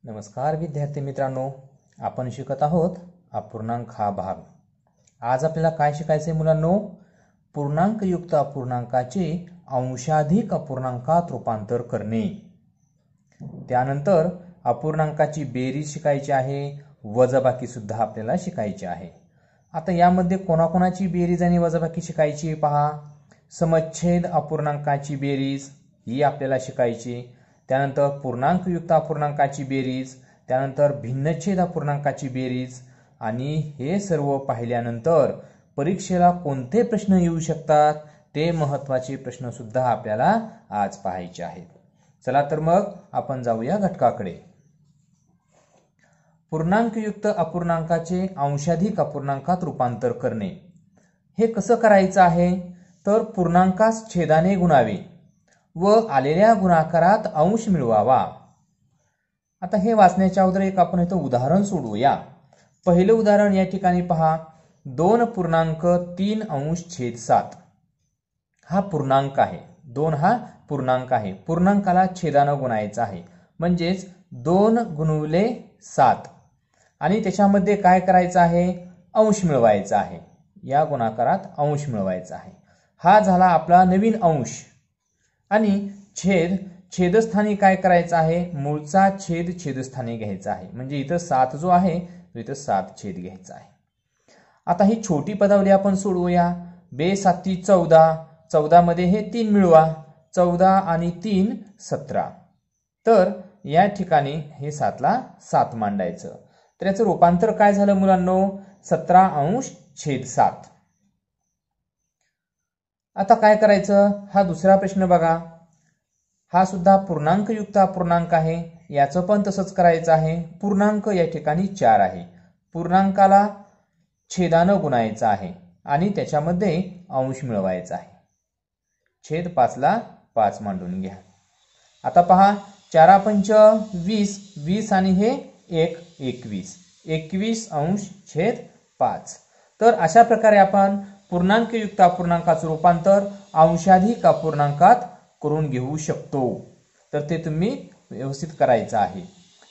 नमस्कार विद्यार्थी मित्रांनो, आपण शिकत आहोत अपूर्णांक हा भाग। आज आपल्याला काय शिकायचे मुलांनो? पूर्णांकयुक्त अपूर्णांकाचे अंशाधिक अपूर्णांकात रूपांतर करणे। त्यानंतर अपूर्णांकाची बेरीज शिकायची आहे, वजाबाकी सुद्धा आपल्याला शिकायची आहे। आता यामध्ये कोणाकोणाची बेरीज आणि वजाबाकी शिकायची पहा। समच्छेद अपूर्णांकाची बेरीज ही आपल्याला शिकायची, त्यानंतर पूर्णांकयुक्त अपूर्णांकाची बेरीज, त्यानंतर भिन्नच्छेद अपूर्णांकाची बेरीज। आणि हे सर्व पाहिल्यानंतर परीक्षेला कोणते प्रश्न येऊ शकतात ते महत्त्वाचे प्रश्न सुद्धा आपल्याला आज पाहायचे आहेत। चला तर मग आपण जाऊया घटकाकडे। पूर्णांकयुक्त अपूर्णांकाचे अंशाधिक अपूर्णांकात रूपांतर करणे। हे कसं करायचं आहे तर पूर्णांकास छेदाने गुणावे व आलेल्या गुणाकारात अंश मिळवावा। आता हे वाचण्याच्या अगोदर एक आपण इथं उदाहरण सोडवूया। पहिलं उदाहरण या ठिकाणी पहा, 2.3/7 हा पूर्णांक आहे। 2 हा पूर्णांक आहे, पूर्णांकाला छेदाने गुणायचा आहे, म्हणजेच 2 गुणिले 7 आणि त्याच्यामध्ये काय करायचं आहे, अंश मिळवायचा आहे। या गुणाकारात अंश मिळवायचा आहे। हा झाला आपला नवीन अंश आणि छेद छेदस्थानी काय करायचं आहे, मूळचा छेद छेदस्थानी घ्यायचा आहे। म्हणजे इथं 7 जो आहे तो इथं 7 छेद घ्यायचा आहे। आता ही छोटी पदावली आपण सोडवूया। 2×7 = 14, 14 मध्ये हे 3 मिळवा, 14 आणि 3 17। तर या ठिकाणी हे 7 ला 7 मांडायचं। तर याचं रूपांतर काय झालं मुलांनो, 17/7। आता काय करायचं, हा दुसरा प्रश्न बघा। हा सुद्धा पूर्णांकयुक्त अपूर्णांक आहे, याचं पण तसंच करायचं आहे। पूर्णांक या ठिकाणी 4 आहे, पूर्णांकाला छेदाने गुणायचं आहे आणि त्याच्यामध्ये अंश मिळवायचा आहे। छेद 5 ला 5 मांडून घ्या। आता पहा, 4×5 = 20, 20 आणि हे 1 21, 21/5। तर अशा प्रकारे आपण पूर्णांकयुक्त अपूर्णांकाचं रूपांतर अंशाधिक अपूर्णांकात करून घेऊ शकतो। तर ते तुम्ही व्यवस्थित करायचं आहे।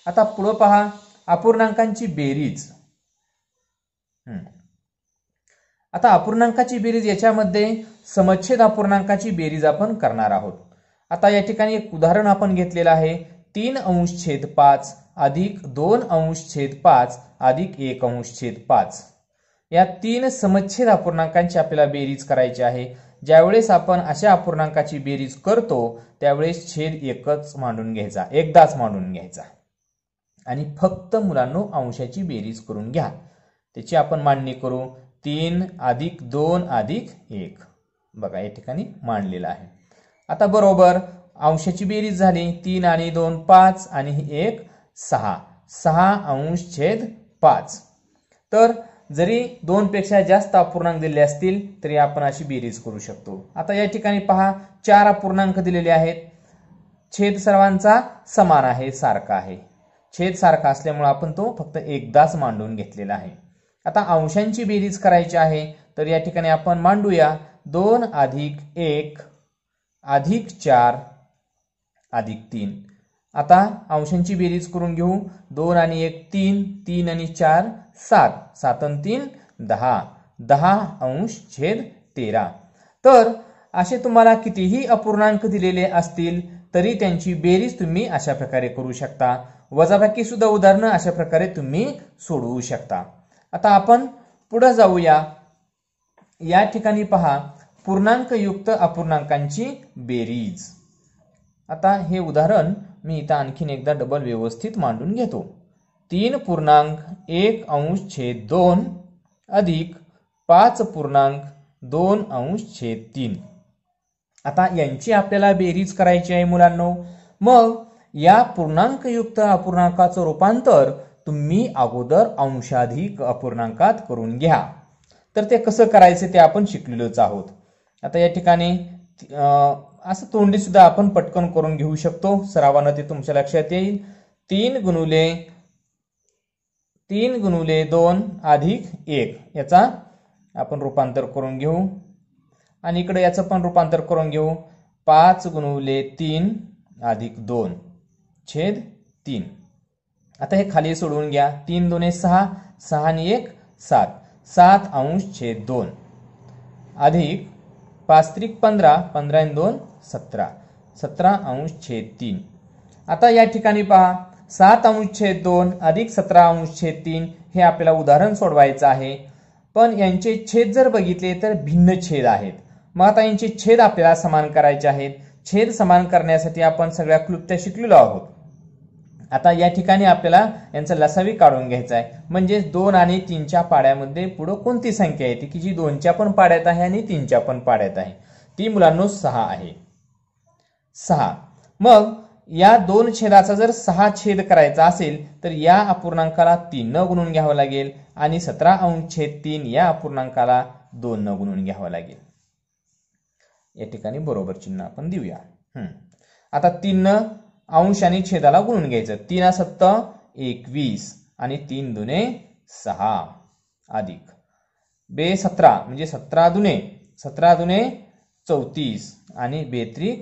आता पुढे पहा, अपूर्णांकांची बेरीज। आता अपूर्णांकाची बेरीज याच्यामध्ये समच्छेद अपूर्णांकाची बेरीज आपण करणार आहोत। आता या ठिकाणी एक उदाहरण आपण घेतलेलं आहे, 3/5 अधिक 2/5 अधिक 1/5। या 3 समच्छेद अपूर्णांकांची आपल्याला बेरीज करायची आहे। ज्यावेळेस आपण अशा अपूर्णांकाची बेरीज करतो त्यावेळेस छेद एकच मांडून घ्यायचा, एकदाच मांडून घ्यायचा आणि फक्त मुलांनो अंशाची बेरीज करून घ्या। त्याची आपण मांडणी करू, 3 अधिक 2 अधिक 1। बघा या ठिकाणी मांडलेलं आहे। आता बरोबर अंशाची बेरीज झाली, 3 आणि 2 5 आणि 1 6, 6/5। तर जरी 2 पेक्षा जास्त अपूर्णांक दिले असतील तरी आपण अशी बेरीज करू शकतो। आता या ठिकाणी पहा, 4 अपूर्णांक दिलेले आहेत, छेद सर्वांचा समान आहे, सारखा आहे। छेद सारखा असल्यामुळे आपण तो फक्त एकदाच मांडून घेतलेला आहे। आता अंशांची बेरीज करायची आहे, तर या ठिकाणी आपण मांडूया, 2 अधिक 1 अधिक 4 अधिक 3। आता अंशांची बेरीज करून घेऊ, 2 आणि 1 3, 3 आणि 4 7, 7 आणि 3 10, 10/13। तर असे तुम्हाला कितीही अपूर्णांक दिलेले असतील तरी त्यांची बेरीज तुम्ही अशा प्रकारे करू शकता। वजाबाकी सुद्धा उदाहरणं अशा प्रकारे तुम्ही सोडवू शकता। आता आपण पुढे जाऊया। या ठिकाणी पहा, पूर्णांकयुक्त अपूर्णांकांची बेरीज। आता हे उदाहरण मी इथं आणखीन एकदा डबल व्यवस्थित मांडून घेतो, 3.1/2 अधिक 5.2/3। आता यांची आपल्याला बेरीज करायची आहे मुलांनो। मग या पूर्णांकयुक्त अपूर्णांकाचं रूपांतर तुम्ही अगोदर अंशाधिक अपूर्णांकात करून घ्या। तर ते कसं करायचं ते आपण शिकलेलोच आहोत। आता या ठिकाणी असं तोंडी सुद्धा आपण पटकन करून घेऊ शकतो, सरावानं ते तुमच्या लक्षात येईल। 3 गुणिले 2 अधिक 1 याचा आपण रूपांतर करून घेऊ आणि इकडे याचं पण रूपांतर करून घेऊ, 5 गुणिले 3 अधिक 2 छेद 3। आता हे खाली सोडवून घ्या. 3 2 6, 6 आणि 1 7, 7 अंश छेद 2 अधिक 5 त्रिक 15, 15 आणि 2 17, 17 अंश छेद 3. आता या ठिकाणी पहा 7 अंश छेद 2 अधिक 17 अंश छेद 3 हे आपल्याला उदाहरण सोडवायचं आहे. पण यांचे छेद जर बघितले तर भिन्न छेद आहेत. मग आता यांचे छेद आपल्याला समान करायचे आहेत. छेद समान करण्यासाठी आपण सगळ्या क्लुप्त्या शिकलेलो आहोत. आता या ठिकाणी आपल्याला यांचा लसावी काढून घ्यायचा आहे. म्हणजे 2 आणि 3च्या पाड्यामध्ये पुढे कोणती संख्या येते की जी 2च्या पण पाड्यात आहे आणि 3च्या पण पाड्यात आहे. ती मुलांनो 6 आहे. 6. मग या 2 छेदाचा जर 6 छेद करायचा असेल तर या अपूर्णांकाला 3 न गुणून घ्यावं लागेल आणि 17 अंश छेद 3 या अपूर्णांकाला 2 न गुणून घ्यावं लागेल. या ठिकाणी बरोबर चिन्ह आपण देऊया. आता 3 न अंश आणि छेदाला गुणून घ्यायचं. 3 7 21 आणि 3 दुने 6 अधिक 2 17 म्हणजे 17 दुने 34 आणि 2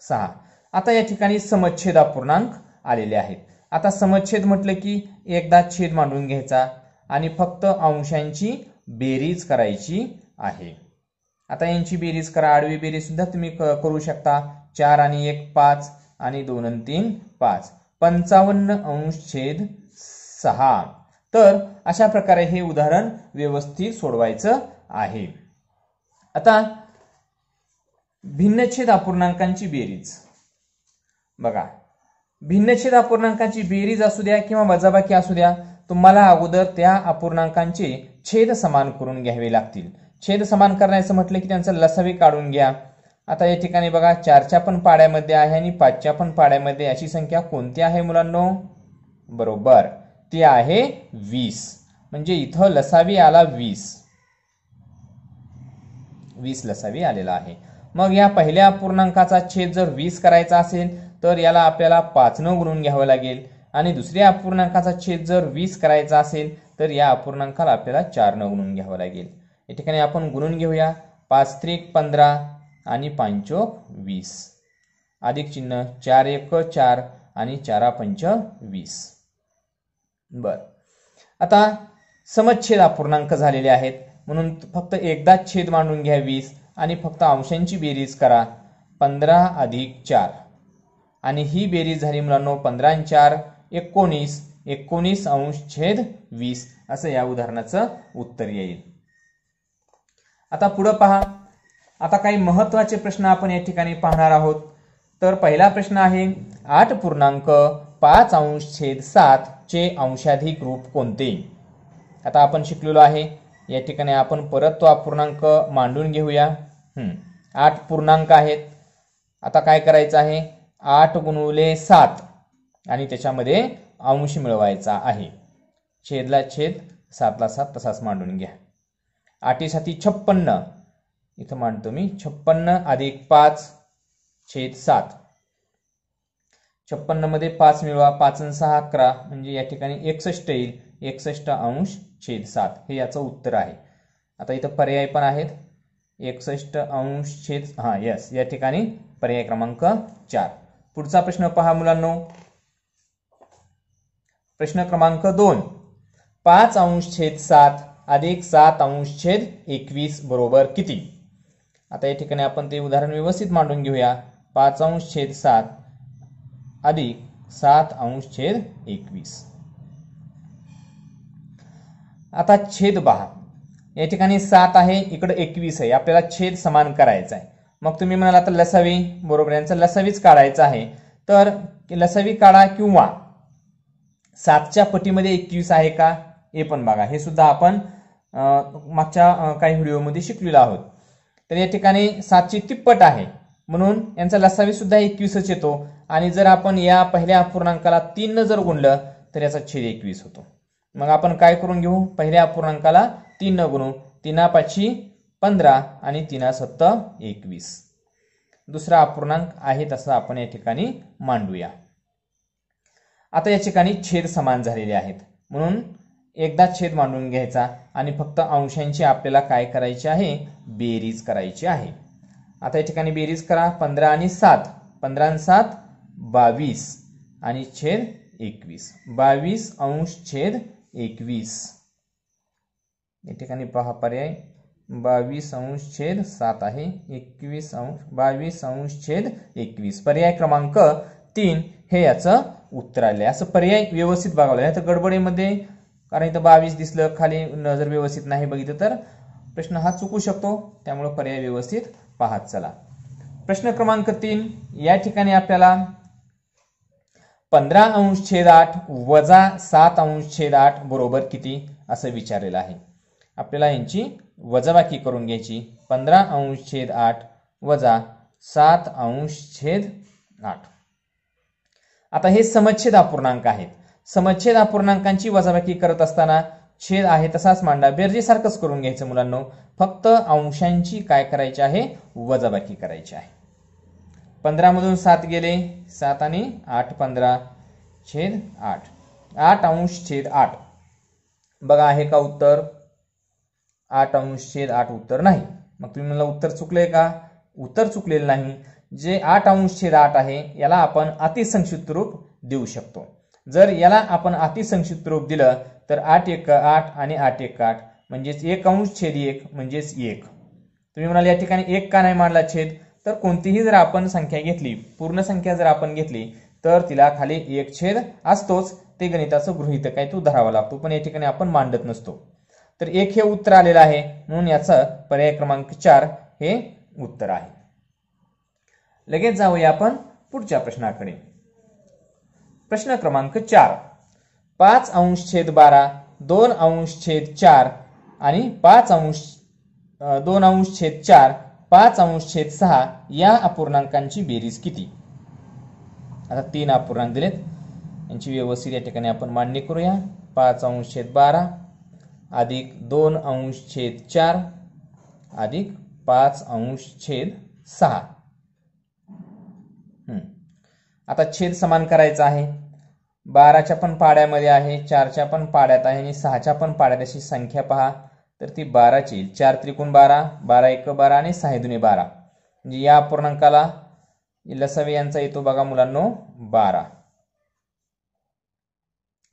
6. आता या ठिकाणी समच्छेद अपूर्णांक आलेले आहेत. आता समच्छेद म्हटलं की एकदा छेद मांडून घ्यायचा आणि फक्त अंशांची बेरीज करायची आहे. आता यांची बेरीज करा. आडवी बेरीज सुद्धा तुम्ही करू शकता. 4 आणि 1 5 आणि 2 आणि 3 5, 55 अंश छेद 6. तर अशा प्रकारे हे उदाहरण व्यवस्थित सोडवायचं आहे. आता भिन्नछेद अपूर्णांकांची बेरीज बघा. भिन्नछेद अपूर्णांकांची बेरीज असू द्या किंवा वजाबाकी असू द्या, तुम्हाला अगोदर त्या अपूर्णांकांचे छेद समान करून घ्यावे लागतील. छेद समान करायचं म्हटलं की त्यांचा लसावी काढून घ्या. आता या ठिकाणी बघा 4च्या पण पाड्यामध्ये आहे आणि 5च्या पण पाड्यामध्ये अशी संख्या कोणती आहे मुलांनो? बरोबर, ती आहे 20. म्हणजे इथं लसावी आला 20 लसावी आलेला आहे. मग या पहिल्या अपूर्णांकाचा छेद जर 20 करायचा असेल तर याला आपल्याला 5 न गुणून घ्यावं लागेल आणि दुसऱ्या अपूर्णांकाचा छेद जर 20 करायचा असेल तर या अपूर्णांकाला आपल्याला 4 न गुणून घ्यावं लागेल. या ठिकाणी आपण गुणून घेऊया. 5 त्रिक 15 आणि 5 चोक 20 अधिक चिन्ह 4 1 4 आणि 4 5 20. बर, आता समच्छेद अपूर्णांक झालेले आहेत म्हणून फक्त एकदाच छेद मांडून घ्या 20 आणि फक्त अंशांची बेरीज करा. 15 अधिक 4 आणि ही बेरीज झाली मुलांनो 15 आणि 4 19, 19 अंश छेद 20 असं या उदाहरणाचं उत्तर येईल. आता पुढे पहा. आता काही महत्त्वाचे प्रश्न आपण या ठिकाणी पाहणार आहोत. तर पहिला प्रश्न आहे 8.5 अंश छेद 7 चे अंशाधिक रूप कोणते? आता आपण शिकलेलो आहे. या ठिकाणी आपण परत तो अपूर्णांक मांडून घेऊया. 8 पूर्णांक आहेत. आता काय करायचं आहे? 8 गुणिले 7 आणि त्याच्यामध्ये अंश मिळवायचा आहे. छेदला छेद 7ला 7 तसाच मांडून घ्या. 8 7 56 इथं मांडतो मी. 56 अधिक 5 छेद 7. 56 मध्ये 5 मिळवा. 5 आणि 6 11 म्हणजे या ठिकाणी 61 येईल. 61 अंश छेद 7 हे याचं उत्तर आहे. आता इथं पर्याय पण आहेत. 61 अंश छेद यस या ठिकाणी पर्याय क्रमांक 4. पुढचा प्रश्न पहा मुलांनो. प्रश्न क्रमांक 2. 5 अंश छेद 7 अधिक 7 अंश छेद 21 बरोबर किती? आता या ठिकाणी आपण ते उदाहरण व्यवस्थित मांडून घेऊया. 5 अंश छेद 7 अधिक 7 अंश छेद 21. आता छेद पहा. या ठिकाणी 7 आहे, इकडे 21 आहे. आपल्याला छेद समान करायचा आहे. मग तुम्ही म्हणाला तर लसावी, बरोबर, यांचा लसावीच काढायचा आहे. तर लसावी काढा किंवा 7च्या पटीमध्ये 21 आहे का हे पण बघा. हे सुद्धा आपण मागच्या काही व्हिडिओमध्ये शिकलेलो आहोत. तर या ठिकाणी 7ची तिप्पट आहे म्हणून यांचा लसावी सुद्धा 21च येतो. आणि जर आपण या पहिल्या अपूर्णांकाला 3 न जर गुणलं तर याचा छेद 21 होतो. मग आपण काय करून घेऊ? पहिल्या अपूर्णांकाला 3 न गुणू. 3 5 15 आणि 3 7 21. दुसरा अपूर्णांक आहे तसा आपण या ठिकाणी मांडूया. आता या ठिकाणी छेद समान झालेले आहेत म्हणून एकदा छेद मांडून घ्यायचा आणि फक्त अंशांची आपल्याला काय करायची आहे? बेरीज करायची आहे. आता या ठिकाणी बेरीज करा. 15 आणि 7, 15 आणि 7 22 आणि छेद 21. 22/21. या ठिकाणी पहा पर्याय 22/7 आहे. 22/21. पर्याय क्रमांक 3 हे याचं उत्तर आले. असं पर्याय व्यवस्थित बघावं लागेल. तर गडबडीमध्ये कारण इथं 22 दिसलं खाली जर व्यवस्थित नाही बघितलं तर प्रश्न हा चुकू शकतो. त्यामुळे पर्याय व्यवस्थित पाहत चला. प्रश्न क्रमांक 3 या ठिकाणी आपल्याला 15/8 वजा 7/8 बरोबर किती असं विचारलेलं आहे. आपल्याला यांची वजाबाकी करून घ्यायची. 15/8 वजा 7/8. आता हे समच्छेद अपूर्णांक आहेत. समच्छेद अपूर्णांकांची वजाबाकी करत असताना छेद आहे तसाच मांडा. बेरजेसारखंच करून घ्यायचं मुलांनो. फक्त अंशांची काय करायची आहे वजाबाकी करायची आहे. 15 मधून 7 गेले 7 आणि 8 15/8. 8/8. बघा आहे का उत्तर? 8/8 उत्तर नाही. मग तुम्ही मला उत्तर चुकलंय का? उत्तर चुकलेलं नाही. जे 8/8 आहे याला आपण अतिसंक्षिप्त रूप देऊ शकतो. जर याला आपण अतिसंक्षिप्त रूप दिलं तर 8 × 8 आणि 8 × 8 म्हणजेच 1/1 म्हणजेच 1. तुम्ही म्हणाल या ठिकाणी 1 का नाही मांडला छेद? तर कोणतीही जर आपण संख्या घेतली पूर्ण संख्या जर आपण घेतली तर तिला खाली 1 छेद असतोच. ते गणिताचं गृहीतक आहे तो धरावा लागतो. पण या ठिकाणी आपण मांडत नसतो. तर 1 हे उत्तर आलेलं आहे म्हणून याचं पर्याय क्रमांक 4 हे उत्तर आहे. लगेच जाऊया आपण पुढच्या प्रश्नाकडे. प्रश्न क्रमांक 4 5/12 2/4 आणि 2/4 5/6 या अपूर्णांकांची बेरीज किती? आता 3 अपूर्णांक दिलेत. यांची व्यवस्थित या ठिकाणी आपण मांडणी करूया. 5/12 अधिक 2/4 अधिक 5/6. आता छेद समान करायचा आहे. 12च्या पण पाड्यामध्ये आहे 4च्या पण पाड्यात आहे आणि 6च्या पण पाड्यात अशी संख्या पहा तर ती 12ची येईल. 4 त्रिकोण 12 12 × 1 12 आणि 6 × 2 12 म्हणजे या अपूर्णांकाला लसावी यांचा येतो बघा मुलांनो 12.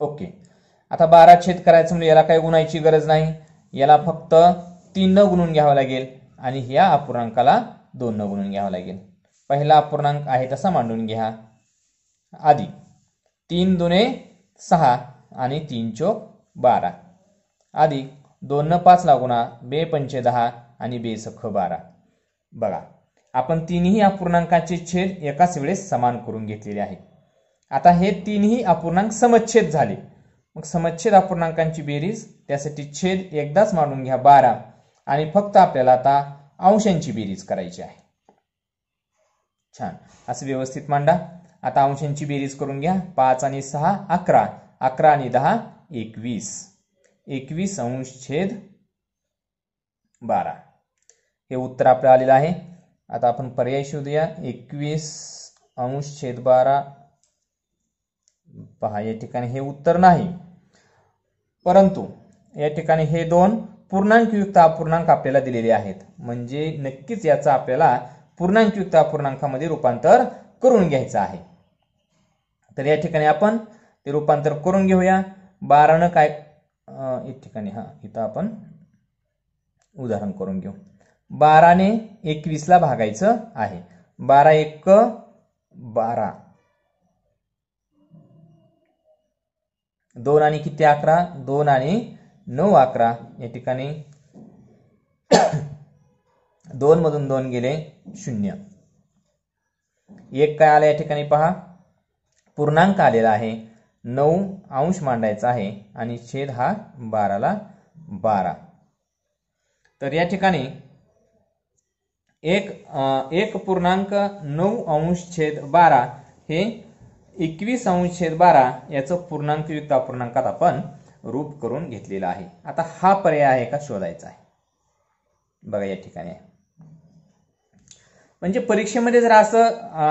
ओके. आता 12 छेद करायचं म्हणजे याला काही गुणायची गरज नाही. याला फक्त 3 न गुणून घ्यावं लागेल आणि ह्या अपूर्णांकाला 2 न गुणून घ्यावं लागेल. पहिला अपूर्णांक आहे तसा मांडून घ्या. आधी 3 दुने 6 आणि 3 चोक 12 अधिक 2 न 5 ला गुणा 2 पंचे 10 आणि 2 सख 12. बघा आपण तिन्ही अपूर्णांकाचे छेद एकाच वेळेस समान करून घेतलेले आहेत. आता हे तिन्ही अपूर्णांक समच्छेद झाले. मग समच्छेद अपूर्णांकांची बेरीज त्यासाठी छेद एकदाच मांडून घ्या 12 आणि फक्त आपल्याला आता अंशांची बेरीज करायची आहे. छान असं व्यवस्थित मांडा. आता अंशांची बेरीज करून घ्या. 5 आणि 6 11 11 आणि 10 21 21/12 हे उत्तर आपलं आलेलं आहे. आता आपण पर्याय शोधूया. 21/12 पहा या ठिकाणी हे उत्तर नाही. परंतु या ठिकाणी हे 2 पूर्णांकयुक्त अपूर्णांक आपल्याला दिलेले आहेत. म्हणजे नक्कीच याचा आपल्याला पूर्णांकयुक्त अपूर्णांकामध्ये रूपांतर करून घ्यायचं आहे. तर या ठिकाणी आपण ते रूपांतर करून घेऊया. 12 न काय या ठिकाणी इथं आपण उदाहरण करून घेऊ. 12 ने 21 ला भागायचं आहे. 12 × 1 12 2 आणि किती 11 2 आणि 9 11 या ठिकाणी 2 मधून 2 गेले 0. 1 काय आलं या ठिकाणी पहा पूर्णांक आलेला आहे. 9 अंश मांडायचा आहे आणि छेद हा 12 ला 12. तर या ठिकाणी 1.9/12 हे 21/12 याचं पूर्णांकयुक्त अपूर्णांकात आपण रूप करून घेतलेला आहे. आता हा पर्याय आहे का शोधायचा आहे. बघा या ठिकाणी म्हणजे परीक्षेमध्ये जर असं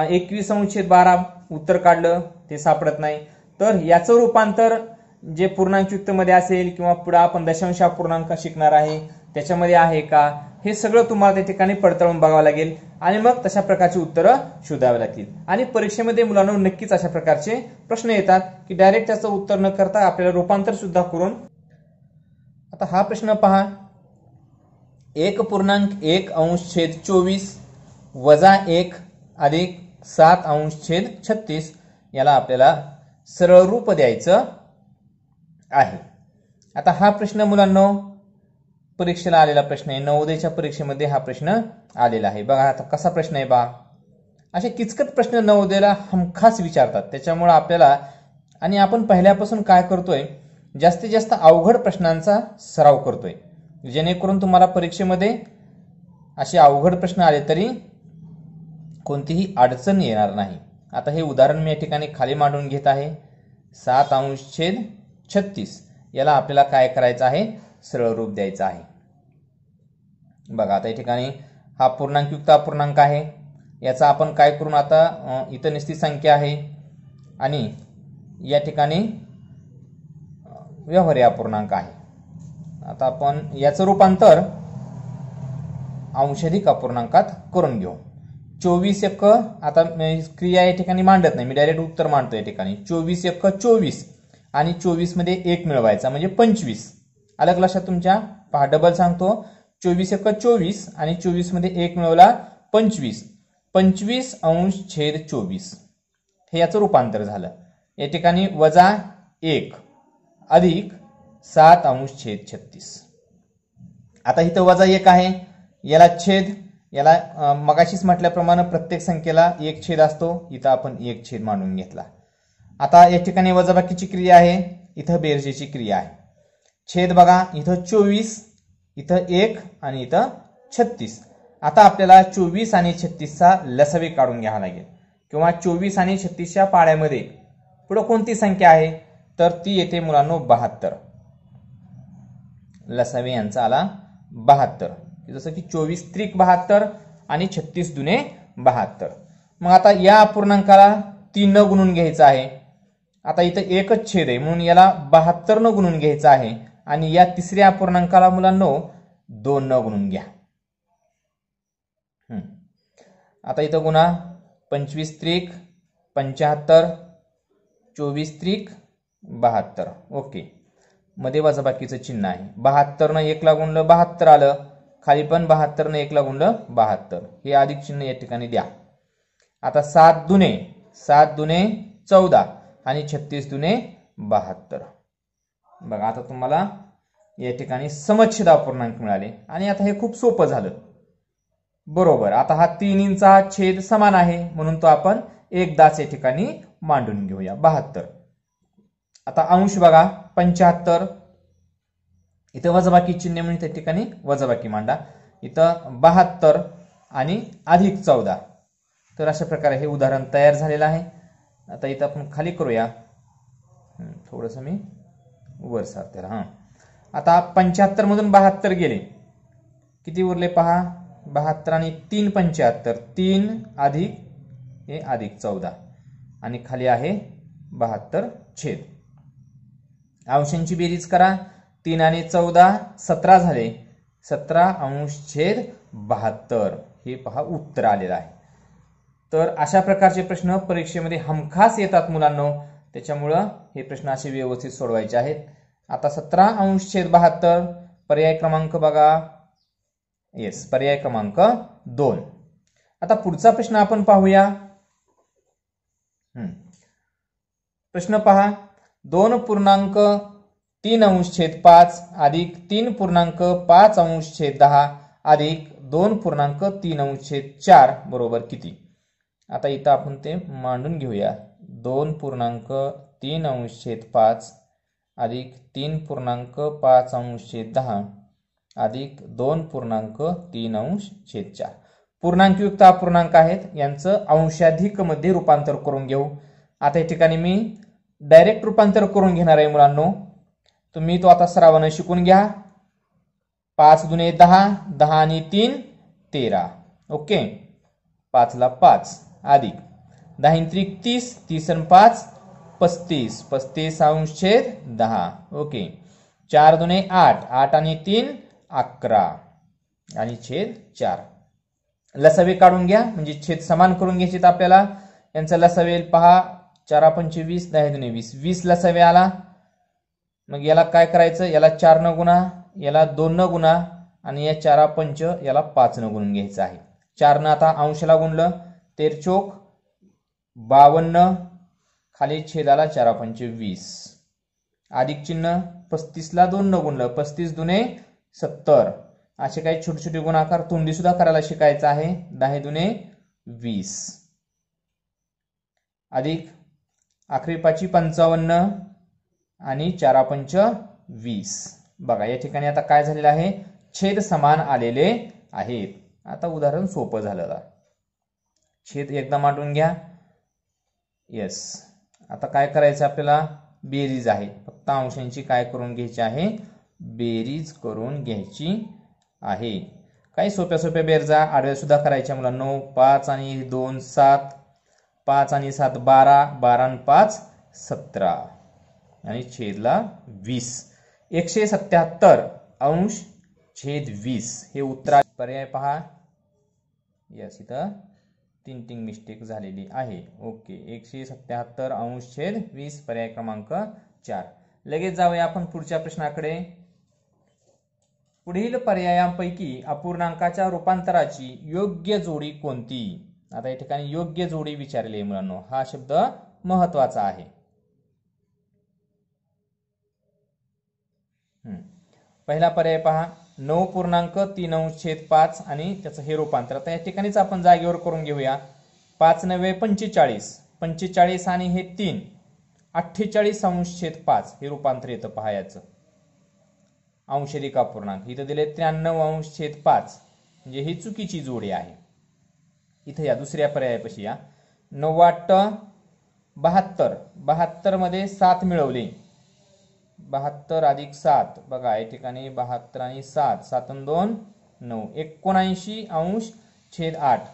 21/12 उत्तर काढलं ते सापडत नाही तर याचं रूपांतर जे पूर्णांकयुक्त मध्ये असेल किंवा पुढे आपण दशांश अपूर्णांक शिकणार आहे त्याच्यामध्ये आहे का, हे सगळं तुम्हाला त्या ठिकाणी पडताळून बघावं लागेल आणि मग तशा प्रकारची उत्तरं शोधावी लागतील. आणि परीक्षेमध्ये मुलांना नक्कीच अशा प्रकारचे प्रश्न येतात की डायरेक्ट त्याचं उत्तर न करता आपल्याला रूपांतर सुद्धा करून. आता हा प्रश्न पहा, 1.1/24 वजा 1 अधिक 7/36 याला आपल्याला सरळ रूप द्यायचं आहे. आता हा प्रश्न मुलांना परीक्षेला आलेला प्रश्न आहे, नवोदयच्या परीक्षेमध्ये हा प्रश्न आलेला आहे. बघा आता कसा प्रश्न आहे बा. असे किचकट प्रश्न नवोदयला हमखास विचारतात, त्याच्यामुळे आपल्याला आणि आपण पहिल्यापासून काय करतोय, जास्तीत जास्त अवघड प्रश्नांचा सराव करतोय, जेणेकरून तुम्हाला परीक्षेमध्ये असे अवघड प्रश्न आले तरी कोणतीही अडचण येणार नाही. आता हे उदाहरण मी या ठिकाणी खाली मांडून घेत आहे. 7/36 याला आपल्याला काय करायचं आहे, सरळ रूप द्यायचं आहे. बघा आता या ठिकाणी हा पूर्णांकयुक्त अपूर्णांक आहे, याचा आपण काय करून आता इथं निश्चित संख्या आहे आणि या ठिकाणी व्यवहार्य अपूर्णांक आहे. आता आपण याचं रूपांतर अंशाधिक अपूर्णांकात करून घेऊ. 24 आता क्रिया या ठिकाणी मांडत नाही, मी डायरेक्ट उत्तर मांडतो. या ठिकाणी 24 आणि 24 मध्ये 1 मिळवायचा म्हणजे 25. अलग लक्षात तुमच्या. पहा डबल सांगतो, 24 आणि 24 मध्ये 1 मिळवला 25. 25/24 हे याचं रूपांतर झालं. या ठिकाणी वजा 1 अधिक 7/36. आता इथं वजा 1 आहे, याला छेद, याला मगाशीच म्हटल्याप्रमाणे प्रत्येक संख्येला 1 छेद असतो, इथं आपण 1 छेद मांडून घेतला. आता या ठिकाणी वजाबाकीची क्रिया आहे, इथं बेरजेची क्रिया आहे. छेद बघा, इथं 24, इथं 1 आणि इथं 36. आता आपल्याला 24 आणि 36चा लसावी काढून घ्यावा लागेल, किंवा 24 आणि 36च्या पाड्यामध्ये पुढे कोणती संख्या आहे, तर ती येते मुलांनो 72. लसावी यांचा आला 72, जसं की 24 त्रिक 72 आणि 36 दुने 72. मग आता या अपूर्णांकाला 3 न गुणून घ्यायचं आहे. आता इथं एकच छेद आहे म्हणून याला 72 न गुणून घ्यायचं आहे आणि या तिसऱ्या अपूर्णांकाला मुलांनो 2 न गुणून घ्या. आता इथं गुणा 25 त्रिक 75, 24 त्रिक 72. ओके, मध्ये वजाबाकीचं चिन्ह आहे. 72 न 1 ला गुणलं 72 आलं, खाली पण 72 न 1 ला गुणलं 72. हे अधिक चिन्ह या ठिकाणी द्या. आता 7 दुने 14 आणि 36 दुने 72. बघा आता तुम्हाला या ठिकाणी समच्छेद अपूर्णांक मिळाले आणि आता हे खूप सोपं झालं. बरोबर, आता हा 3 इंचा छेद समान आहे म्हणून तो आपण एकदाच या ठिकाणी मांडून घेऊया 72. आता अंश बघा 75, इथं वजाबाकी चिन्ह म्हणून त्या ठिकाणी वजाबाकी मांडा. इथं 72 आणि अधिक 14. तर अशा प्रकारे हे उदाहरण तयार झालेलं आहे. आता इथं आपण खाली करूया, थोडंसं मी वर सारते. आता 75 मधून 72 गेले, किती उरले पहा, 72 आणि 3 75, 3 अधिक हे अधिक 14 आणि खाली आहे 72 छेद. अंशांची बेरीज करा, 3 आणि 14 17 झाले, 17/72 हे पहा उत्तर आलेलं आहे. तर अशा प्रकारचे प्रश्न परीक्षेमध्ये हमखास येतात मुलांनो, त्याच्यामुळं हे प्रश्न असे व्यवस्थित सोडवायचे आहेत. आता 17/72 पर्याय क्रमांक बघा, येस पर्याय क्रमांक 2. आता पुढचा प्रश्न आपण पाहूया. प्रश्न पहा, 2.3/5 अधिक 3.5/10 अधिक 2.3/4 बरोबर किती. आता इथं आपण ते मांडून घेऊया. 2.3/5 अधिक 3.5/10 अधिक 2.3/4. पूर्णांकयुक्त अपूर्णांक आहेत, यांचं अंशाधिक मध्ये रूपांतर करून घेऊ. आता या ठिकाणी मी डायरेक्ट रूपांतर करून घेणार आहे मुलांनो, तुम्ही तो आता सरावाने शिकून घ्या. 5 दुने 10, 10 आणि 3 13. ओके, 5 ला 5 अधिक 10 त्रिक 30, 30 आणि 5 35, 35/10. ओके, 4 दुने 8, 8 आणि 3 11 आणि छेद 4. लसावे काढून घ्या म्हणजे छेद समान करून घ्यायचे. तर आपल्याला यांचा लसावे येईल पहा. 4 पंचे 20, 10 दुने 20, 20 लसावे आला. मग याला काय करायचं, याला 4 न गुणा, याला 2 न गुणा आणि या 4 पंच याला 5 न गुणून घ्यायचं आहे. 4 न आता अंशाला गुणलं 13 चोक 52, खाली छेदाला 4 पंचे 20, अधिक चिन्ह 35 ला 2 न गुणलं 35 दुने 70. असे काही छोटे छोटे गुणाकार तोंडी सुद्धा करायला शिकायचं आहे. 10 दुने 20 अधिक 11 पाची 55 आणि 4 पंच 20. बघा या ठिकाणी आता काय झालेलं आहे, छेद समान आलेले आहेत. आता उदाहरण सोपं झालं. छेद एकदा मांडून घ्या. यस. आता काय करायचं आपल्याला, बेरीज आहे. फक्त अंशांची काय करून घ्यायची आहे, बेरीज करून घ्यायची आहे. काही सोप्या सोप्या बेरजा आडव्या सुद्धा करायच्या मुलांनो. 5 आणि 2 7, 5 आणि 7 12, 12 आणि 5 17 आणि छेदला 20. 177 अंश छेद 20 हे उत्तर. पर्याय पहा. यस, इथं तीन मिस्टेक झालेली आहे. ओके. 177 अंश छेद 20 पर्याय क्रमांक 4. लगेच जाऊया आपण पुढच्या प्रश्नाकडे. पुढील पर्यायांपैकी अपूर्णांकाच्या रूपांतराची योग्य जोडी कोणती. आता या ठिकाणी योग्य जोडी विचारली आहे मुलांनो. हा शब्द महत्वाचा आहे. पहिला पर्याय पहा. 9.3 अंश छेद 5 आणि त्याचं हे रूपांतर. आता या ठिकाणीच आपण जागेवर करून घेऊया. 5 9 45, 45 आणि हे 3 48 अंश छेद 5 हे रूपांतर येतं पहा याचं. अंशरिक अपूर्णांक इथं दिले 93 अंश छेद 5 म्हणजे ही चुकीची जोडी आहे. इथं या दुसऱ्या पर्यायापाशी या. 9 8 72, 72 मध्ये 7 मिळवले. 72 अधिक 7 बघा या ठिकाणी 72 आणि 7, 7 आणि 2 9, 79 अंश छेद 8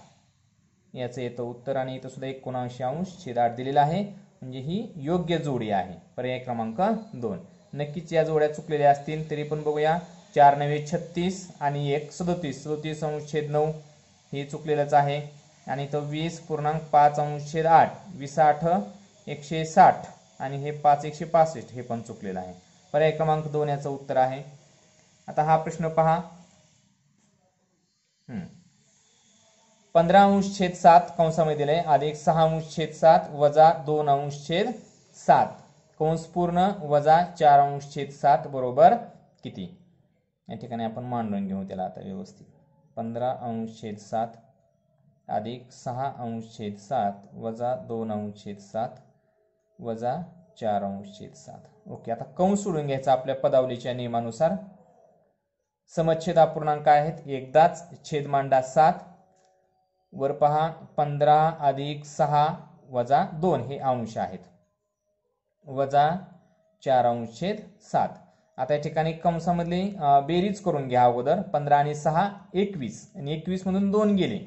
याचं येतं उत्तर. आणि इथं सुद्धा 79 अंश छेद 8 दिलेला आहे. म्हणजे ही योग्य जोडी आहे. पर्याय क्रमांक 2. नक्कीच या जोड्या चुकलेल्या असतील तरी पण बघूया. 4 9 36 आणि 1 37, 37 अंश छेद 9 हे चुकलेलंच आहे. आणि इथं 20.5 अंश छेद 8, 20 8 160 आणि हे 5 165 हे पण चुकलेलं आहे. पर्याय क्रमांक 2 याचं उत्तर आहे. आता हा प्रश्न पहा. 15 अंश छेद 7 कंसामध्ये दिले अधिक 6 अंश छेद 7 वजा 2 अंश छेद 7 कंस पूर्ण वजा 4 अंश छेद 7 बरोबर किती. या ठिकाणी आपण मांडून घेऊ त्याला आता व्यवस्थित. 15 अंश छेद 7 अधिक 6 अंश छेद 7 वजा 2 अंश छेद 7 वजा 4 अंश छेद 7. ओके. आता कंस सोडून घ्यायचा आपल्या पदावलीच्या नियमानुसार. समच्छेद अपूर्णांक आहेत. एकदाच छेद मांडा 7. वर पहा 15 अधिक 6 वजा 2 हे अंश आहेत वजा 4 अंश छेद 7. आता या ठिकाणी कंसामधली बेरीज करून घ्या अगोदर. 15 आणि 6 21 आणि 21 मधून 2 गेले.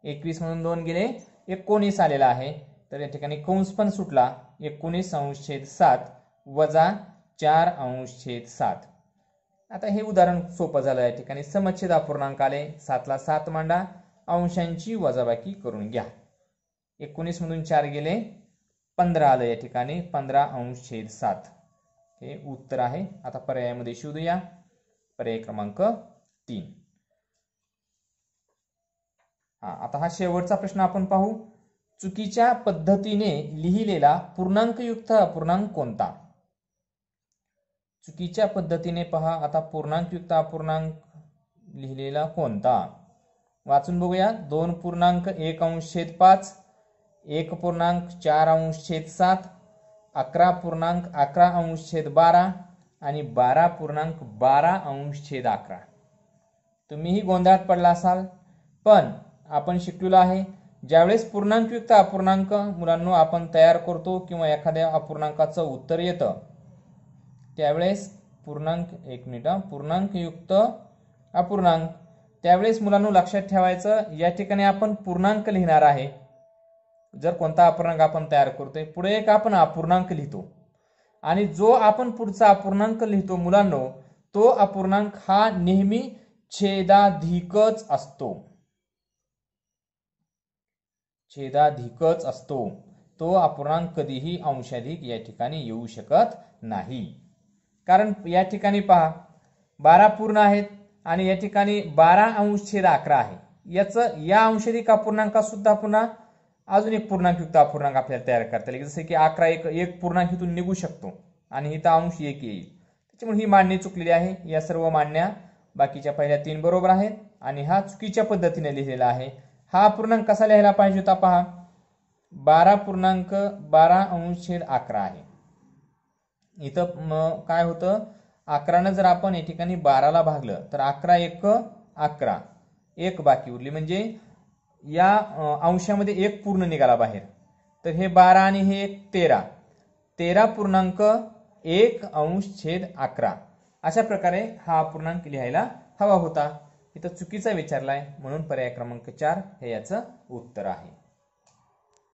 21 मधून 2 गेले 19 आलेला आहे. तर या ठिकाणी कंस पण सुटला. 19 अंश छेद 7 वजा 4 अंश छेद 7. आता हे उदाहरण सोपं झालं. या ठिकाणी समच्छेद अपूर्णांक आले. 7 ला 7 मांडा. अंशांची वजाबाकी करून घ्या. 19 मधून 4 गेले 15 आलं. या ठिकाणी 15 अंश छेद 7 हे उत्तर आहे. आता पर्यायामध्ये शोधूया. पर्याय क्रमांक 3. आता हा शेवटचा प्रश्न आपण पाहू. चुकीच्या पद्धतीने लिहिलेला पूर्णांकयुक्त अपूर्णांक कोणता. चुकीच्या पद्धतीने पहा. आता पूर्णांकयुक्त अपूर्णांक लिहिलेला कोणता वाचून बघूया. 2.1 अंश छेद 5, 1.4 अंश छेद 7, 11.11 अंश छेद 12 आणि 12.12 अंश छेद 11. तुम्हीही गोंधळात पडला असाल पण आपण शिकलेलो आहे. ज्यावेळेस पूर्णांकयुक्त अपूर्णांक मुलांनो आपण तयार करतो किंवा एखाद्या अपूर्णांकाचं उत्तर येतं त्यावेळेस पूर्णांकयुक्त अपूर्णांक त्यावेळेस मुलांनो लक्षात ठेवायचं या ठिकाणी आपण पूर्णांक लिहिणार आहे. जर कोणता अपूर्णांक आपण तयार करतोय पुढे एक आपण अपूर्णांक लिहितो आणि जो आपण पुढचा अपूर्णांक लिहितो मुलांनो तो अपूर्णांक हा नेहमी छेदाधिकच असतो. छेदाधिकच असतो. तो अपूर्णांक कधीही अंशाधिक या ठिकाणी येऊ शकत नाही. कारण या ठिकाणी पहा 12 पूर्ण आहेत आणि या ठिकाणी 12 अंश छेद 11 आहे. या अंशाधिक अपूर्णांकात सुद्धा पुन्हा अजून एक पूर्णांकयुक्त अपूर्णांक आपल्याला तयार करता येईल. जसे की 11 एक पूर्णांक इथून निघू शकतो आणि इथं अंश 1 येईल. त्याच्यामुळे ही मांडणी चुकलेली आहे. या सर्व मांडण्या बाकीच्या पहिल्या 3 बरोबर आहेत आणि हा चुकीच्या पद्धतीने लिहिलेला आहे. हा अपूर्णांक कसा लिहायला पाहिजे होता पहा 12 अंश छेद 11 आहे. इथं काय होतं 11 ने जर आपण या ठिकाणी 12 ला भागलं तर 11 एक 11 एक बाकी उरली म्हणजे या अंशामध्ये एक पूर्ण निघाला बाहेर. तर हे 12 आणि हे 13.1 अंश छेद 11 अशा प्रकारे हा अपूर्णांक लिहायला हवा होता. इथं चुकीचा विचारलाय म्हणून पर्याय क्रमांक 4 हे याचं उत्तर आहे.